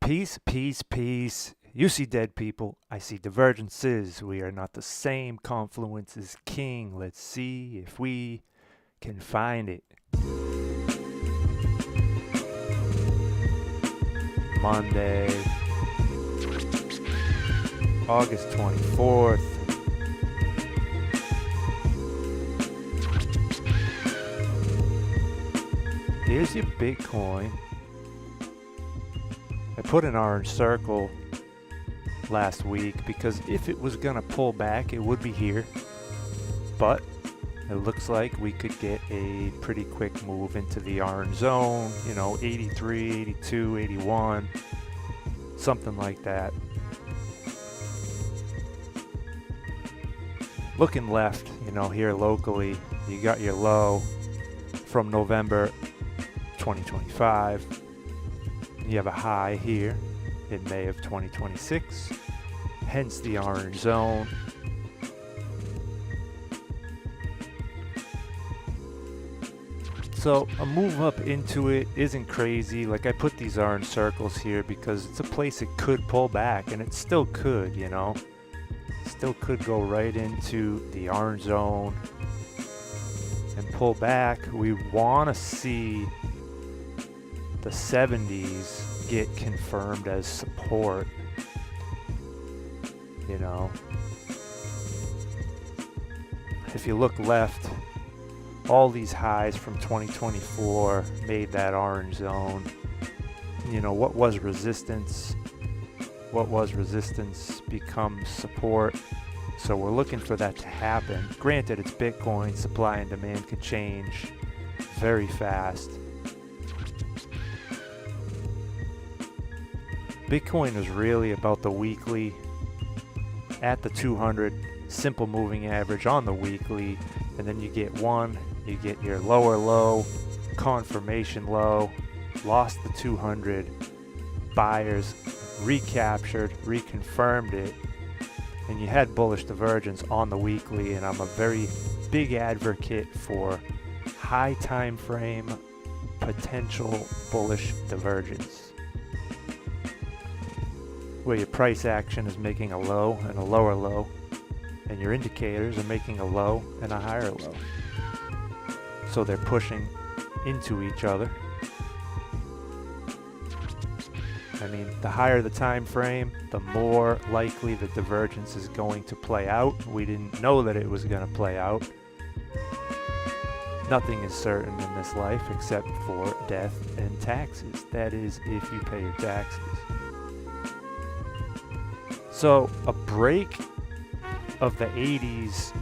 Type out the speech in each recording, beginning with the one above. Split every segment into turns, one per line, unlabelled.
Peace, peace, peace. You see dead people, I see divergences. We are not the same. Confluence is king. Let's see if we can find it. Monday, August 24th. Here's your Bitcoin. I put an orange circle last week because if it was gonna pull back, it would be here. But it looks like we could get a pretty quick move into the orange zone, 83, 82, 81, something like that. Looking left, here locally, you got your low from November 2025. You have a high here in May of 2026, hence the orange zone. So a move up into it isn't crazy. Like, I put these orange circles here because it's a place it could pull back, and it still could, Still could go right into the orange zone and pull back. We want to see the 70s get confirmed as support, If you look left, all these highs from 2024 made that orange zone. What was resistance? What was resistance becomes support. So we're looking for that to happen. Granted, it's Bitcoin, supply and demand could change very fast. Bitcoin was really about the weekly at the 200 simple moving average on the weekly, and then you get your lower low, confirmation low, lost the 200, buyers recaptured, reconfirmed it, and you had bullish divergence on the weekly. And I'm a very big advocate for high time frame potential bullish divergence, where your price action is making a low and a lower low, and your indicators are making a low and a higher low. So they're pushing into each other. The higher the time frame, the more likely the divergence is going to play out. We didn't know that it was going to play out. Nothing is certain in this life except for death and taxes. That is, if you pay your taxes. So a break of the 80s,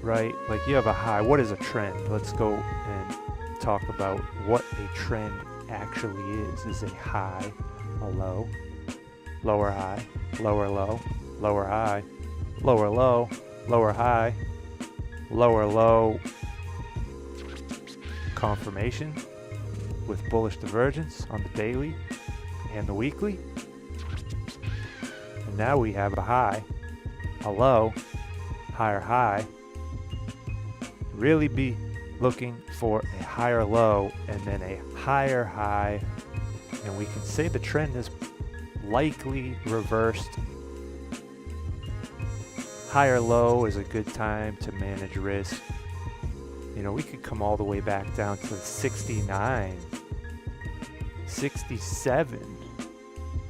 right? Like, you have a high. What is a trend? Let's go and talk about what a trend actually is. Is a high, a low, lower high, lower low, lower high, lower low, lower high, lower low, confirmation with bullish divergence on the daily and the weekly. And now we have a high, a low, higher high. Really be looking for a higher low and then a higher high, and we can say the trend is likely reversed. Higher low is a good time to manage risk. We could come all the way back down to 69, 67,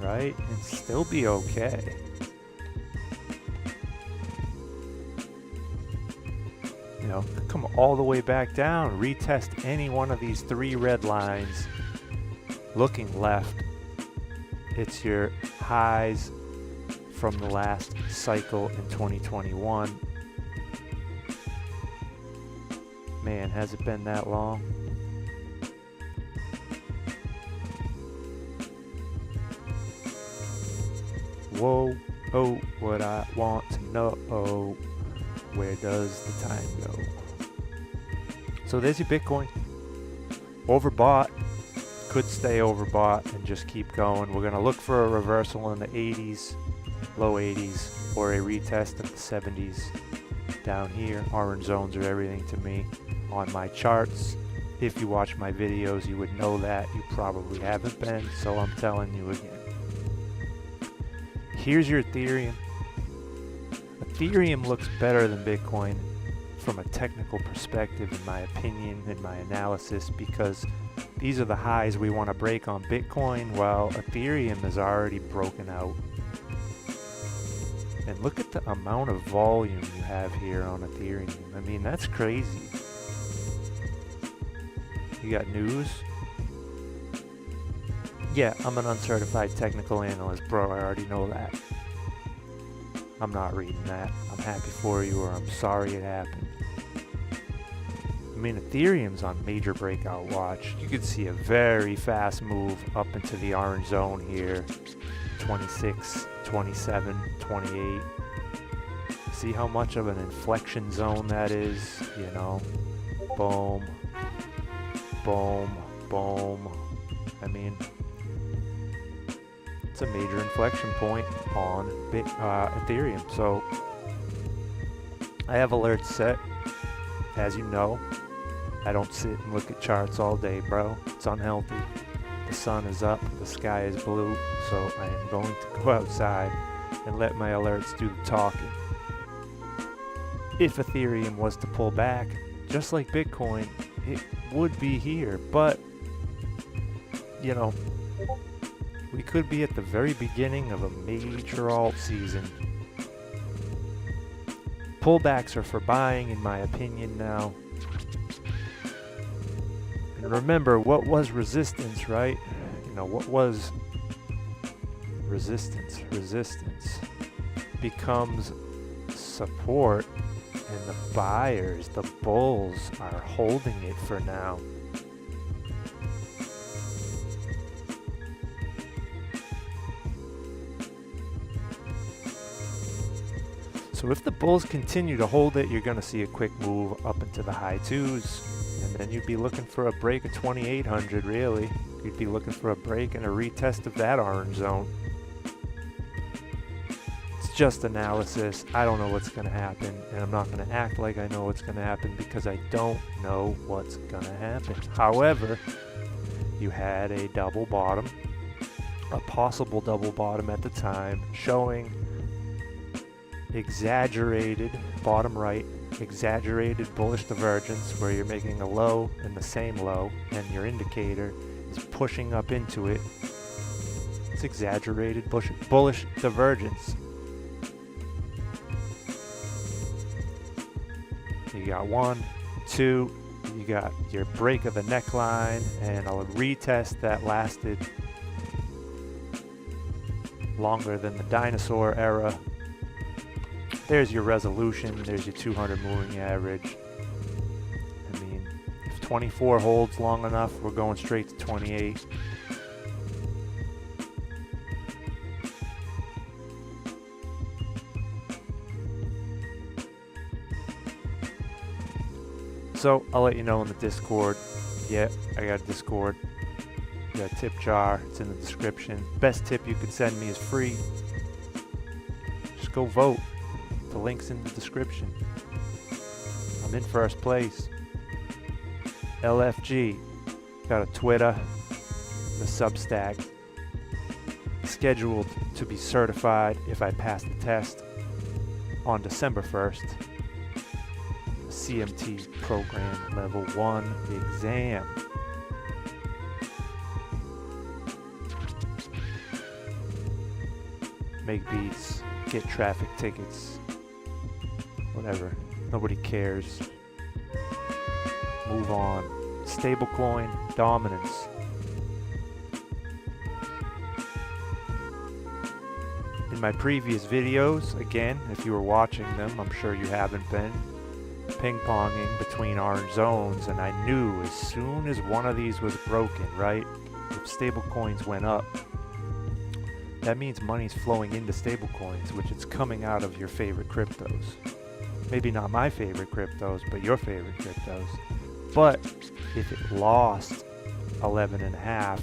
right? And still be okay. Come all the way back down, retest any one of these three red lines. Looking left, it's your highs from the last cycle in 2021. Man, has it been that long? Whoa, oh, what I want to know. Where does the time go? So there's your Bitcoin. Overbought. Could stay overbought and just keep going. We're going to look for a reversal in the 80s, low 80s, or a retest of the 70s down here. Orange zones are everything to me on my charts. If you watch my videos, you would know that. You probably haven't been, so I'm telling you again. Here's your Ethereum. Ethereum looks better than Bitcoin from a technical perspective, in my opinion, in my analysis, because these are the highs we want to break on Bitcoin, while Ethereum is already broken out. And look at the amount of volume you have here on Ethereum. I mean, that's crazy. You got news? Yeah, I'm an uncertified technical analyst, bro. I already know that. I'm not reading that. I'm happy for you, or I'm sorry it happened. I mean, Ethereum's on major breakout watch. You could see a very fast move up into the orange zone here. 26, 27, 28. See how much of an inflection zone that is, you know? Boom. Boom. Boom. I mean, it's a major inflection point on Ethereum. So I have alerts set, as you know. I don't sit and look at charts all day, bro. It's unhealthy. The sun is up, the sky is blue, so I am going to go outside and let my alerts do the talking. If Ethereum was to pull back, just like Bitcoin, it would be here, but, you know, we could be at the very beginning of a major alt season. Pullbacks are for buying, in my opinion, now. And remember, what was resistance, right? You know, what was resistance? Resistance becomes support, and the buyers, the bulls, are holding it for now. So if the bulls continue to hold it, you're going to see a quick move up into the high twos, and then you'd be looking for a break of 2800, really. You'd be looking for a break and a retest of that orange zone. It's just analysis. I don't know what's going to happen, and I'm not going to act like I know what's going to happen because I don't know what's going to happen. However, you had a double bottom, a possible double bottom at the time, showing exaggerated, bottom right, exaggerated bullish divergence where you're making a low and the same low, and your indicator is pushing up into it. It's exaggerated bullish divergence. You got 1, 2, you got your break of the neckline and a retest that lasted longer than the dinosaur era. There's your resolution, there's your 200 moving average. I mean, if 24 holds long enough, we're going straight to 28. So, I'll let you know in the Discord. Yeah, I got a Discord. I got a tip jar, it's in the description. Best tip you could send me is free. Just go vote. The link's in the description. I'm in first place. LFG. Got a Twitter, the Substack. Scheduled to be certified if I pass the test on December 1st. CMT program level 1 exam. Make beats, get traffic tickets. Whatever. Nobody cares. Move on. Stablecoin dominance. In my previous videos, again, if you were watching them, I'm sure you haven't been, ping-ponging between orange zones, and I knew as soon as one of these was broken, right? If stablecoins went up, that means money's flowing into stablecoins, which is coming out of your favorite cryptos. Maybe not my favorite cryptos, but your favorite cryptos. But if it lost 11.5,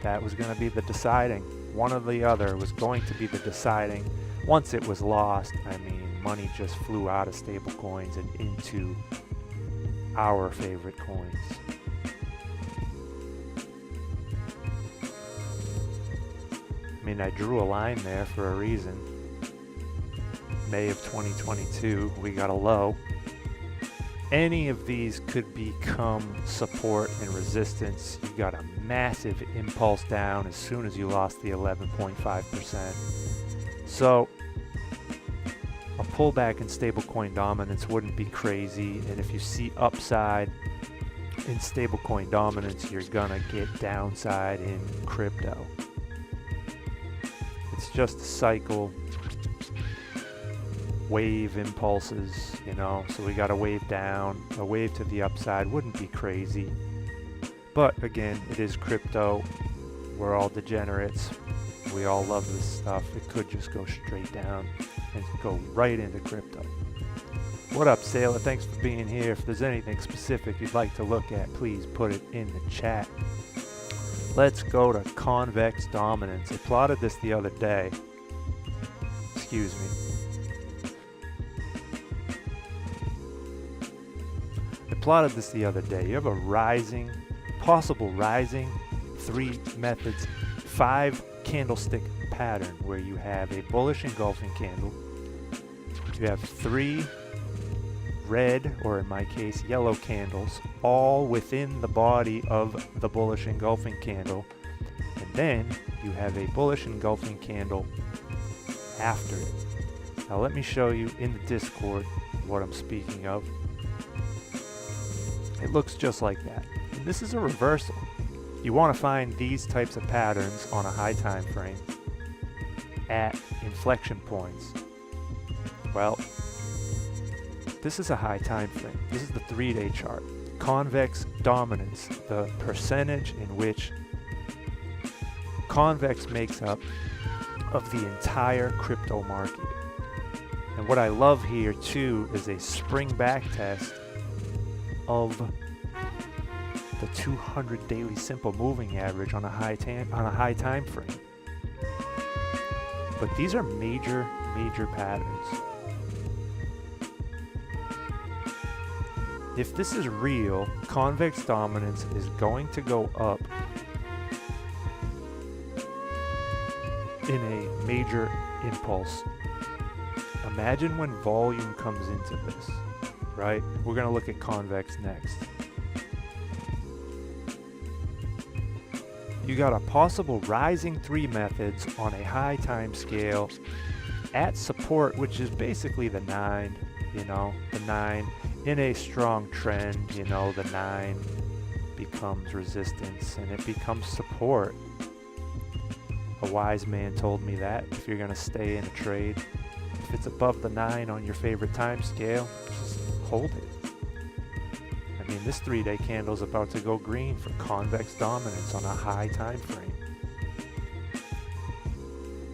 that was going to be the deciding. One or the other was going to be the deciding. Once it was lost, I mean, money just flew out of stable coins and into our favorite coins. I mean, I drew a line there for a reason. May of 2022, we got a low. Any of these could become support and resistance. You got a massive impulse down as soon as you lost the 11.5%. So a pullback in stablecoin dominance wouldn't be crazy, and if you see upside in stablecoin dominance, you're gonna get downside in crypto. It's just a cycle. Wave impulses, you know, so we got a wave down, a wave to the upside wouldn't be crazy. But again, it is crypto. We're all degenerates. We all love this stuff. It could just go straight down and go right into crypto. What up, Sailor? Thanks for being here. If there's anything specific you'd like to look at, please put it in the chat. Let's go to convex dominance. I plotted this the other day. Excuse me. Plotted this the other day. You have a rising, possible rising, 3 methods, 5 candlestick pattern where you have a bullish engulfing candle. You have 3 red, or in my case, yellow candles, all within the body of the bullish engulfing candle. And then you have a bullish engulfing candle after it. Now let me show you in the Discord what I'm speaking of. It looks just like that. And this is a reversal. You want to find these types of patterns on a high time frame at inflection points. Well, this is a high time frame. This is the 3-day chart. Convex dominance, the percentage in which convex makes up of the entire crypto market. And what I love here too is a spring back test of the 200 daily simple moving average on a high time frame. But these are major patterns. If this is real, convex dominance is going to go up in a major impulse. Imagine when volume comes into this. Right? We're going to look at convex next. You got a possible rising 3 methods on a high time scale at support, which is basically the 9, you know, the 9 in a strong trend, you know, the 9 becomes resistance and it becomes support. A wise man told me that if you're going to stay in a trade, if it's above the 9 on your favorite time scale, just hold it. I mean, this 3-day candle is about to go green for convex dominance on a high time frame.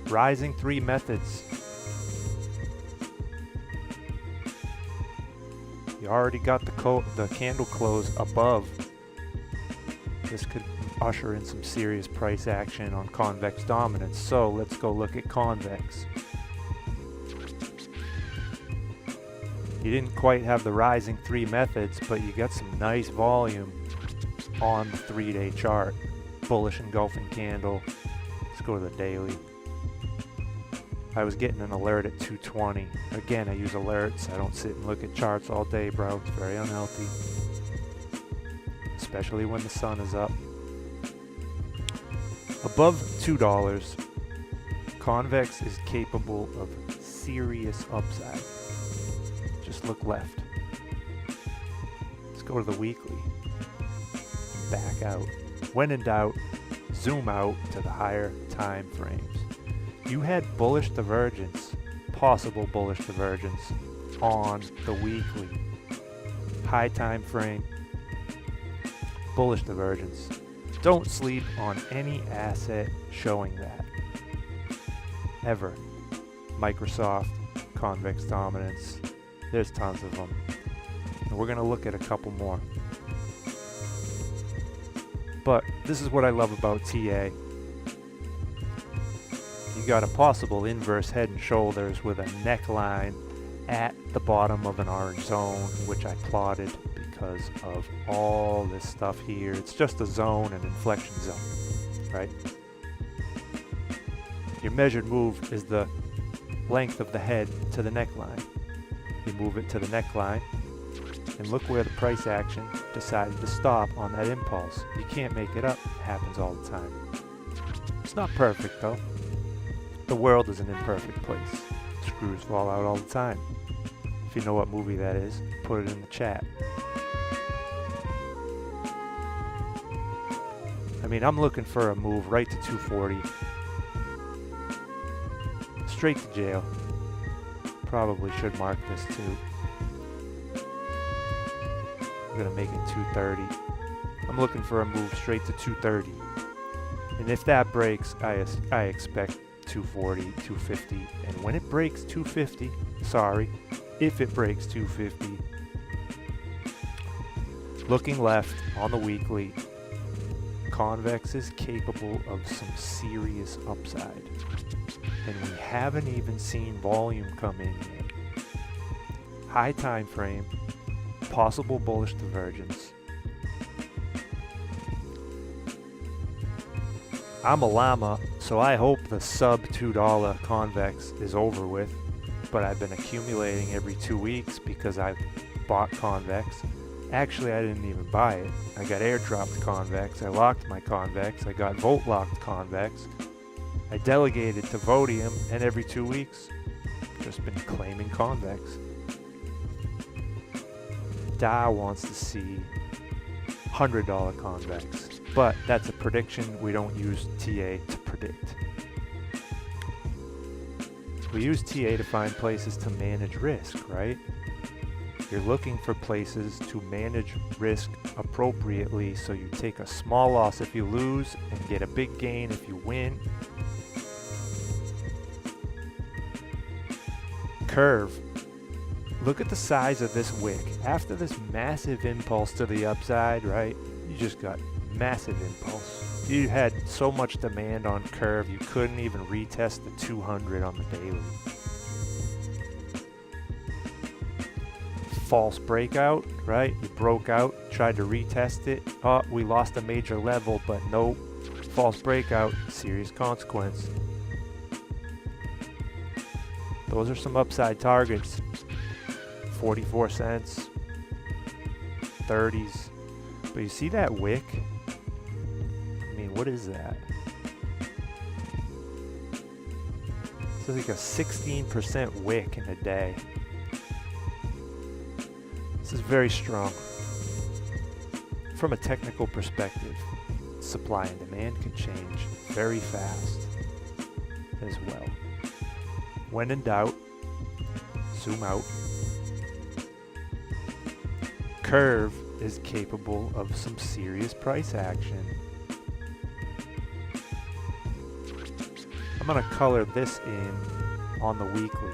Rising 3 methods. You already got the candle close above. This could usher in some serious price action on convex dominance. So let's go look at convex. You didn't quite have the rising 3 methods, but you got some nice volume on the 3-day chart. Bullish engulfing candle. Let's go to the daily. I was getting an alert at 220. Again, I use alerts. I don't sit and look at charts all day, bro. It's very unhealthy. Especially when the sun is up. Above $2, convex is capable of serious upside. Just look left. Let's go to the weekly. Back out. When in doubt, zoom out to the higher time frames. You had bullish divergence, possible bullish divergence on the weekly. High time frame, bullish divergence. Don't sleep on any asset showing that. Ever. Microsoft, convex dominance. There's tons of them. And we're going to look at a couple more. But this is what I love about TA. You got a possible inverse head and shoulders with a neckline at the bottom of an orange zone, which I plotted because of all this stuff here. It's just a zone, an inflection zone, right? Your measured move is the length of the head to the neckline. You move it to the neckline, and look where the price action decided to stop on that impulse. You can't make it up. It happens all the time. It's not perfect though. The world is an imperfect place. Screws fall out all the time. If you know what movie that is, put it in the chat. I mean, I'm looking for a move right to 240. Straight to jail. Probably should mark this too. I'm gonna make it 230. I'm looking for a move straight to 230. And if that breaks, I expect 240, 250. And when it breaks 250, if it breaks 250, looking left on the weekly, Convex is capable of some serious upside. And we haven't even seen volume come in yet. High time frame, possible bullish divergence. I'm a llama, so I hope the sub $2 Convex is over with, but I've been accumulating every 2 weeks because I've bought Convex. Actually, I didn't even buy it. I got airdropped Convex, I locked my Convex, I got vote locked Convex. I delegated to Vodium, and every 2 weeks, just been claiming Convex. DOW wants to see $100 Convex, but that's a prediction. We don't use TA to predict. We use TA to find places to manage risk, right? You're looking for places to manage risk appropriately, so you take a small loss if you lose and get a big gain if you win. Curve. Look at the size of this wick. After this massive impulse to the upside, right? You just got massive impulse. You had so much demand on curve, you couldn't even retest the 200 on the daily. False breakout, right? You broke out, tried to retest it. Oh, we lost a major level, but nope. False breakout, serious consequence. Those are some upside targets. 44 cents, 30s. But you see that wick? I mean, what is that? This is like a 16% wick in a day. This is very strong. From a technical perspective, supply and demand can change very fast as well. When in doubt, zoom out. Curve is capable of some serious price action. I'm going to color this in on the weekly.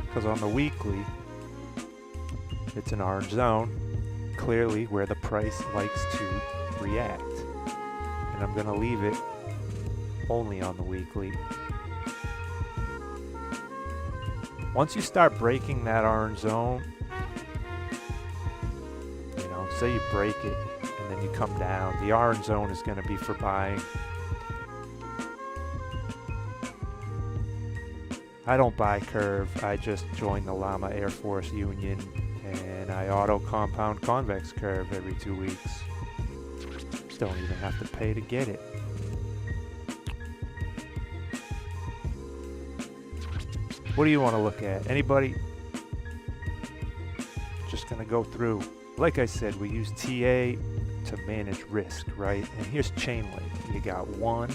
Because on the weekly, it's an orange zone, clearly where the price likes to react. And I'm going to leave it only on the weekly. Once you start breaking that orange zone, you know, say you break it and then you come down, the orange zone is going to be for buying. I don't buy curve, I just joined the Llama Air Force Union and I auto compound convex curve every 2 weeks. Don't even have to pay to get it. What do you want to look at? Anybody? Just going to go through. Like I said, we use TA to manage risk, right? And here's chain link. You got 1,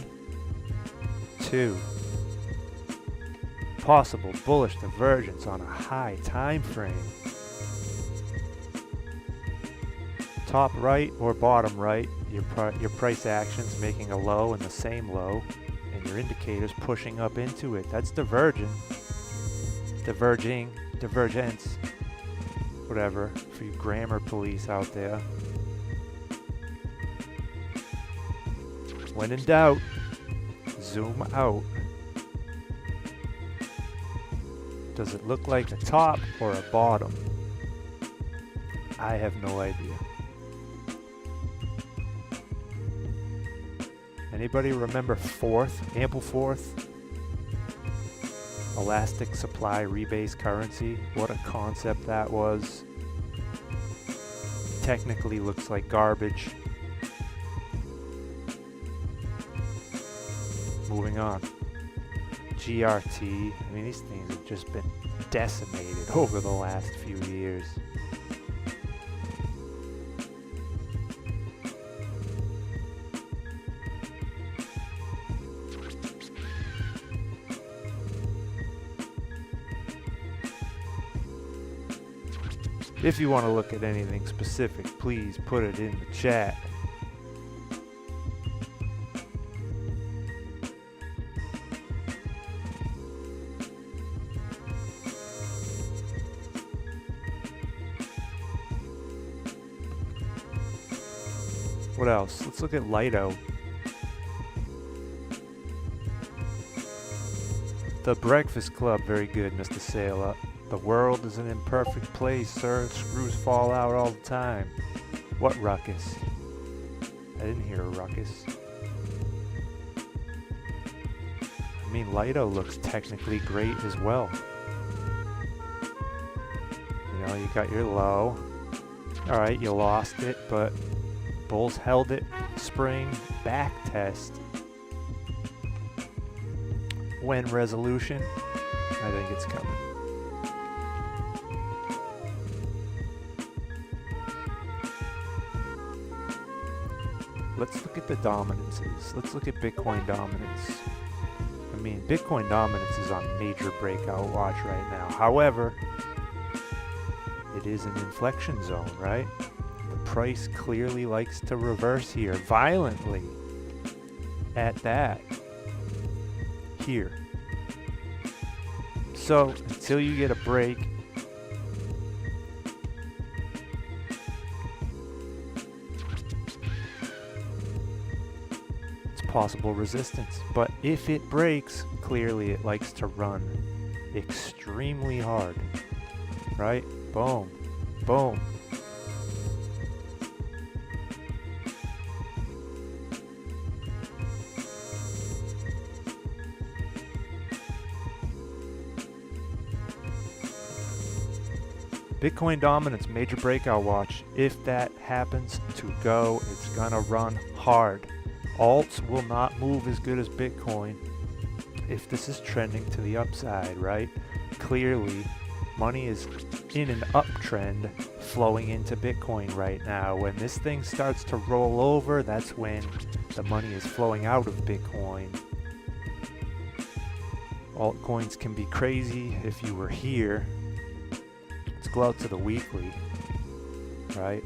2. Possible bullish divergence on a high time frame. Top right or bottom right, your price action's making a low and the same low, and your indicator's pushing up into it. That's divergent. Diverging, divergence, whatever, for you grammar police out there. When in doubt, zoom out. Does it look like a top or a bottom? I have no idea. Anybody remember Fourth, Ample Fourth? Elastic supply rebase currency. What a concept that was. Technically looks like garbage. Moving on. GRT. I mean, these things have just been decimated over the last few years. If you want to look at anything specific, please put it in the chat. What else? Let's look at Lido. The Breakfast Club, very good, Mr. Sailor. The world is an imperfect place, sir. Screws fall out all the time. What ruckus? I didn't hear a ruckus. I mean, Lido looks technically great as well. You know, you got your low. Alright, you lost it, but bulls held it. Spring back test. When resolution? I think it's coming. Let's look at the dominances. Let's look at Bitcoin dominance. I mean, Bitcoin dominance is on major breakout watch right now. However, it is an inflection zone, right? The price clearly likes to reverse here violently at that. Here. So, until you get a break, possible resistance, but if it breaks, clearly it likes to run extremely hard, right? Boom, boom. Bitcoin dominance, major breakout watch. If that happens to go, it's gonna run hard. Alts will not move as good as Bitcoin if this is trending to the upside, right? Clearly, money is in an uptrend flowing into Bitcoin right now. When this thing starts to roll over, that's when the money is flowing out of Bitcoin. Altcoins can be crazy if you were here. Let's go out to the weekly, right?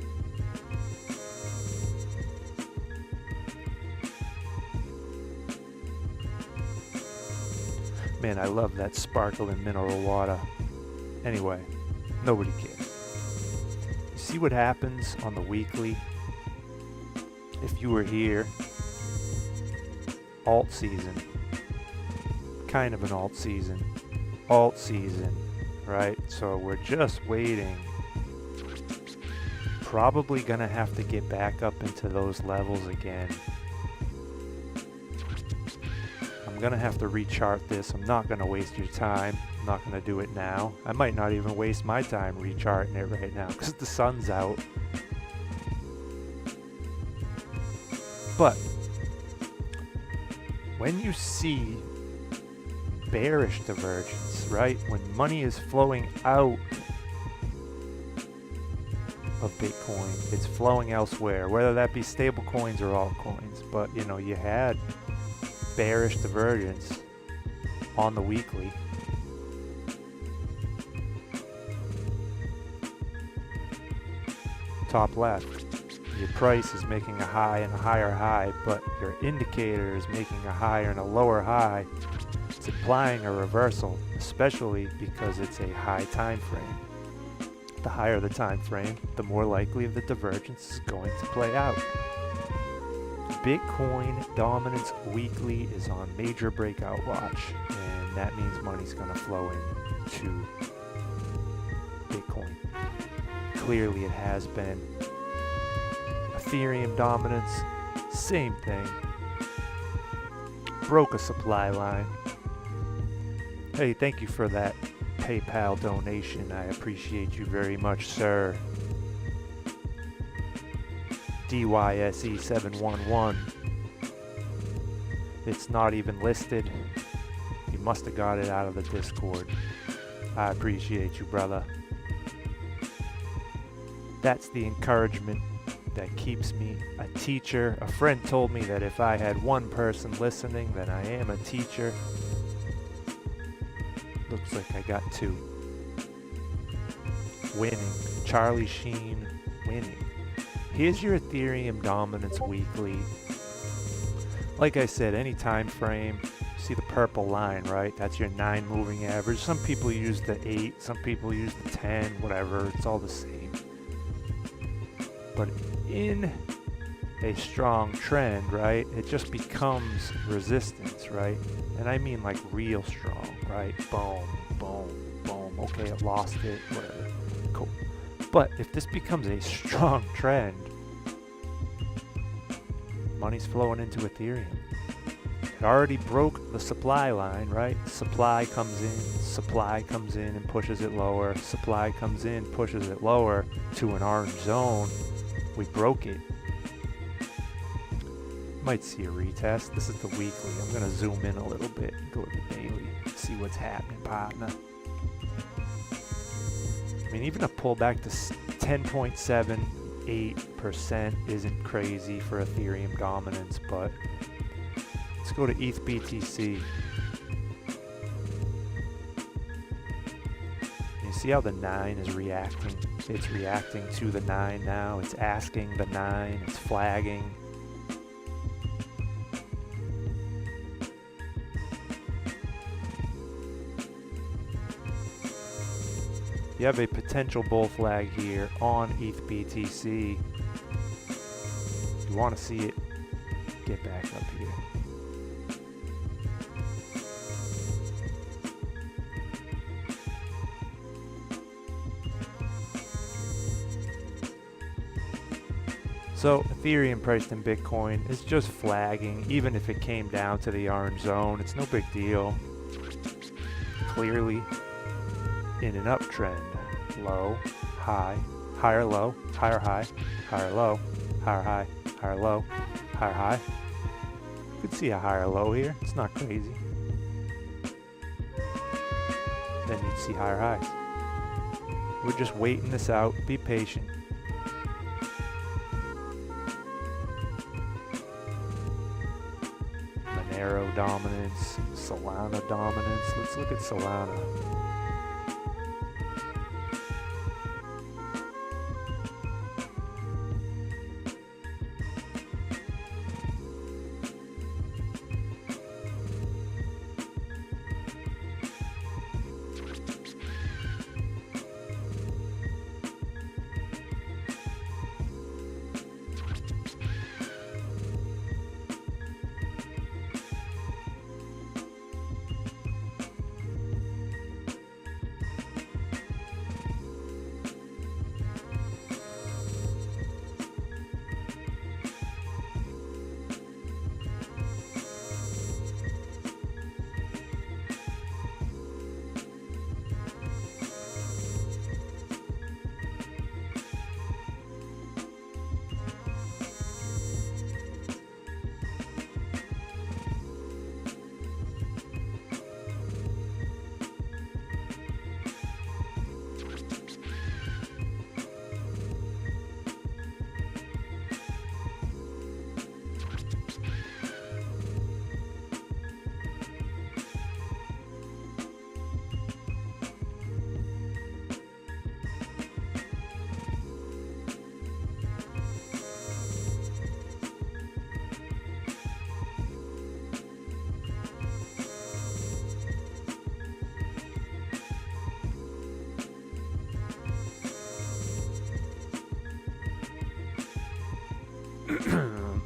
Man, I love that sparkling mineral water. Anyway, nobody cares. You see what happens on the weekly? If you were here, alt season, kind of an alt season, right? So we're just waiting. Probably gonna have to get back up into those levels again. I'm gonna have to rechart this. I'm not gonna waste your time. I'm not gonna do it now. I might not even waste my time recharting it right now because the sun's out. But when you see bearish divergence, right? When money is flowing out of Bitcoin, it's flowing elsewhere, whether that be stable coins or altcoins. But you know, you had bearish divergence on the weekly. Top left, your price is making a high and a higher high, but your indicator is making a higher and a lower high. It's implying a reversal, especially because it's a high time frame. The higher the time frame, the more likely the divergence is going to play out. Bitcoin dominance weekly is on major breakout watch, and that means money's going to flow into Bitcoin. Clearly it has been. Ethereum dominance, same thing. broke a supply line. Hey, thank you for that PayPal donation. I appreciate you very much, sir. DYSE711. It's not even listed. You must have got it out of the Discord. I appreciate you, brother. That's the encouragement that keeps me a teacher. A friend told me that if I had one person listening, then I am a teacher. Looks like I got two. Winning. Charlie Sheen winning. Here's your Ethereum dominance weekly. Like I said, any time frame. See the purple line, right? That's your 9 moving average. Some people use the 8, some people use the 10, whatever. It's all the same. But in a strong trend, right, it just becomes resistance, right? And I mean like real strong, right? Boom, boom, boom. Okay, I lost it, whatever. Cool. But if this becomes a strong trend, money's flowing into Ethereum. It already broke the supply line, right? Supply comes in and pushes it lower. Supply comes in, pushes it lower to an orange zone. We broke it. Might see a retest. This is the weekly. I'm going to zoom in a little bit, go to the daily, see what's happening, partner. I mean, even a pullback to 10.78% isn't crazy for Ethereum dominance, but let's go to ETH BTC. You see how the 9 is reacting? It's reacting to the 9 now. It's asking the 9. It's flagging. You have a potential bull flag here on ETH BTC. You want to see it get back up here. So Ethereum priced in Bitcoin is just flagging. Even if it came down to the orange zone, it's no big deal. Clearly in an uptrend. Low, high, higher low, higher high, higher low, higher high, higher low, higher high. You could see a higher low here. It's not crazy. Then you'd see higher highs. We're just waiting this out. Be patient. Monero dominance, Solana dominance. Let's look at Solana.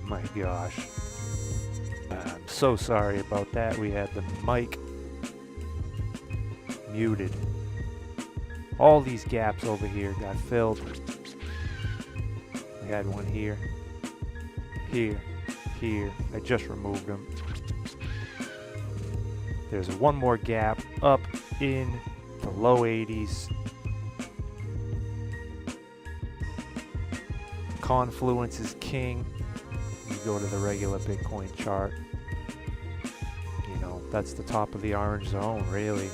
My gosh. I'm so sorry about that. We had the mic muted. All these gaps over here got filled. We had one here, here, here. I just removed them. There's one more gap up in the low 80s. Confluence is king. You go to the regular Bitcoin chart. You know, that's the top of the orange zone, really.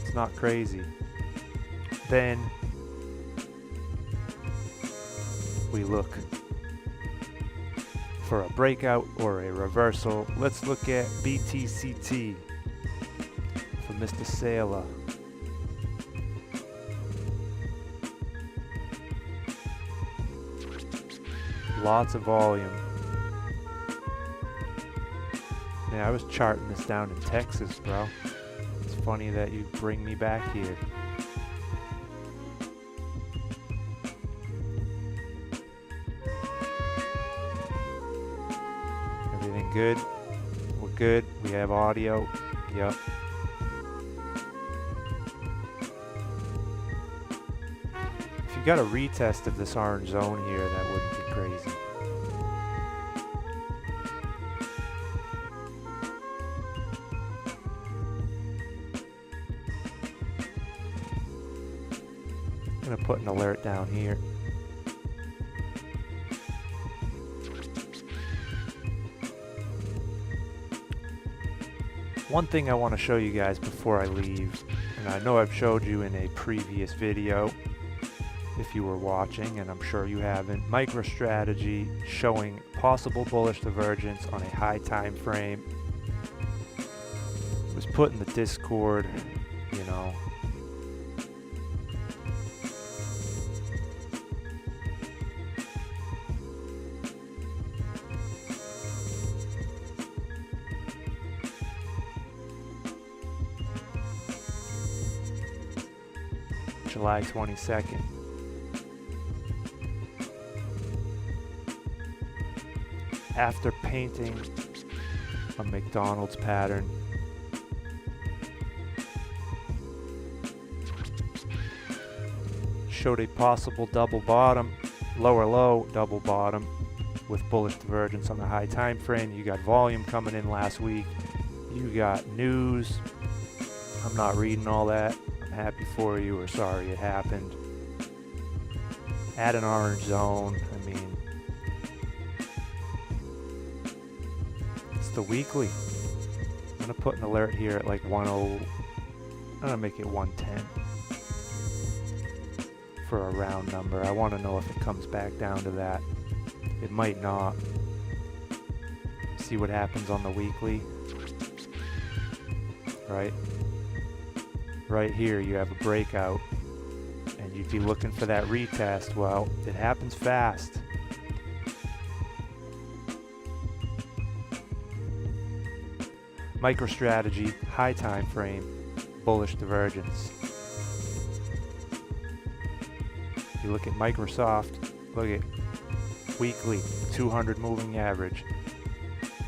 It's not crazy. Then we look for a breakout or a reversal. Let's look at BTCT for Mr. Sailor. Lots of volume. Man, I was charting this down in Texas, bro. It's funny that you bring me back here. Everything good? We're good. We have audio. Yep. If you got a retest of this orange zone here, that wouldn't be crazy. I'm gonna put an alert down here. One thing I want to show you guys before I leave, and I know I've showed you in a previous video if you were watching, and I'm sure you haven't, MicroStrategy showing possible bullish divergence on a high time frame. It was put in the Discord, you know. July 22nd. After painting a McDonald's pattern, showed a possible double bottom, lower low, double bottom with bullish divergence on the high time frame. You got volume coming in last week. You got news. I'm not reading all that. I'm happy for you, or sorry it happened. At an orange zone, I mean, it's the weekly. I'm gonna put an alert here at like 10. I'm gonna make it 110 for a round number. I want to know if it comes back down to that. It might not. See what happens on the weekly. Right here you have a breakout and you'd be looking for that retest. Well, it happens fast. MicroStrategy, high time frame, bullish divergence. You look at Microsoft, look at weekly, 200 moving average,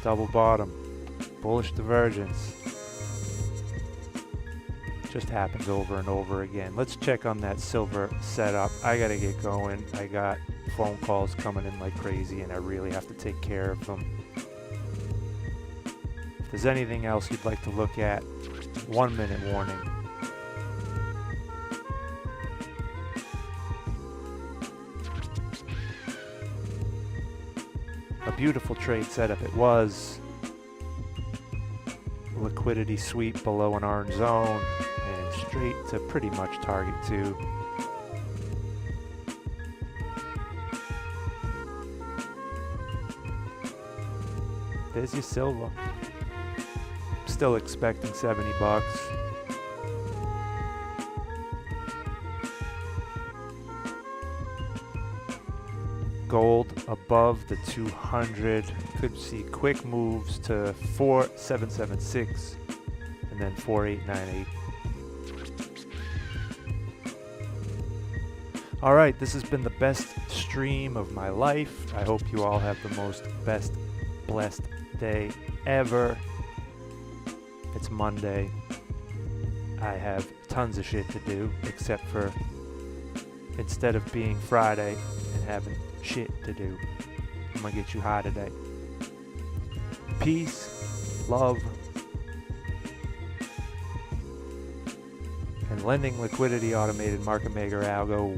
double bottom, bullish divergence. Just happens over and over again. Let's check on that silver setup. I gotta get going. I got phone calls coming in like crazy and I really have to take care of them. If there's anything else you'd like to look at, 1 minute warning. A beautiful trade setup it was. Liquidity sweep below an orange zone and straight to pretty much target 2. There's your silver. Still expecting $70. Gold above the 200. Could see quick moves to 4776 and then 4898. All right, this has been the best stream of my life. I hope you all have the most best blessed day ever. It's Monday. I have tons of shit to do, except for instead of being Friday and having shit to do, I'm gonna get you high today. Peace, love, and lending liquidity automated market maker algo.